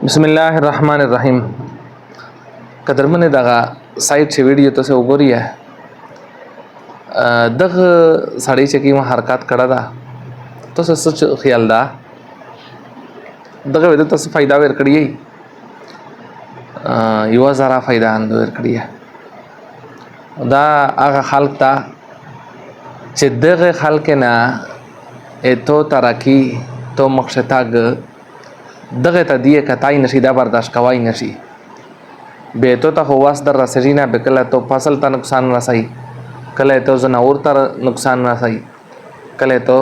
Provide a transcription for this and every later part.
بسم الله الرحمن الرحیم. قدرمن دغه سایت چې ویډیو تاسو وګورئ دغه سړی چې کوم حرکت کړه دا تاسو څه خیال دا دغه د تاسو فائدہ ورکړی یو زرا فائدہ اند ورکړی دا هغه خلق ته چې دغه خلق نه ایتو ترقی تو مقصداګ دغه ته دی کتای نشي دا برداشت کوای نشي به تو ته واس در رسینا به کله تو فصل ته نقصان رسای کله تو زناور ته نقصان رسای کله تو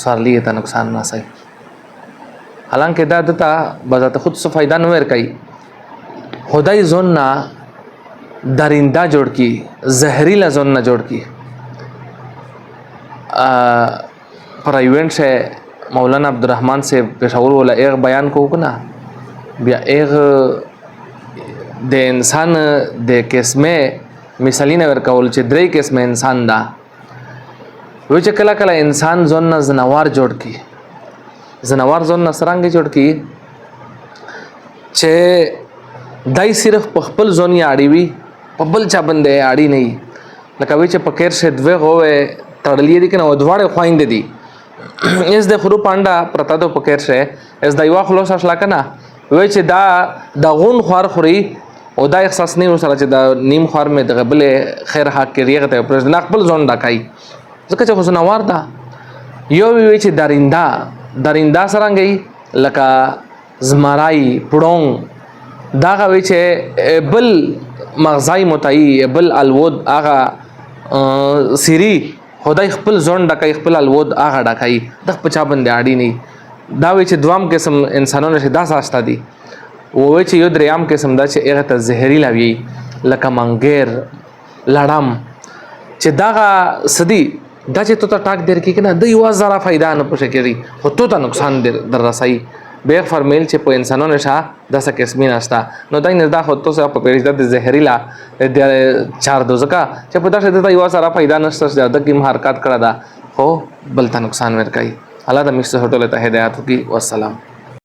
سارلی ته نقصان رسای حالانکه دا دته بذات خود څه فائدہ نه ور کوي خدای زون نه درینده جوړ کی زهريلا زون نه جوړ کی پرایوینٹ سے مولانا عبدالرحمن سے پشاور والا ایک بیان کو کنا بیا ایک د انسان د قسمه مثالین ورکول چې درې قسمه انسان دا و چې کله کله انسان ځون زنوار جوړ کی زنوار ځون سرنګ جوړ کی چې دای صرف په خپل ځون یې اړي وي په بل چا باندې اړي نه لکه وی چې پکیر شه دوه غوې تړلې دي کنه او دواړه خوایند دي اس د خرو پاندا پرتا دو پکیر شه اس د یو خلاص اصلا کنه وای چې دا د غون خور خوري او دا احساس نه وسره چې دا نیم خور مې د غبل خیر حق کې ریغه ته پر خپل ځون ډکای ځکه چې حسنوار دا یو وی چې دریندا سرنګي لکه زمرای پړون دا وی چې بل مغزای متای بل الود اغه سری خدای خپل ځون ډکای خپل الود اغه ډکای د پچا باندې اړی نه دا وی چې دوام قسم انسانونو شه 10 راستا دي وای چې یو دریام قسم دا چې هغه ته زهريلا وی لکه منګر لړم چې دا سدي دا چې تو ته ټاک در کې کنه د یو زرا فائدہ نه پوښه کړي خو تو ته نقصان در رسای به فرمیل چې په انسانونو شه 10 قسمه ناشتا نو دای نه دا خو تو سره په پیریدا د زهريلا د 4 دوزکا چې په داسې د یو سره فائدہ نشته چې د کی حرکت کړه دا خو بل ته نقصان ور کوي الله د مشته هټول ته هدایت کی والسلام.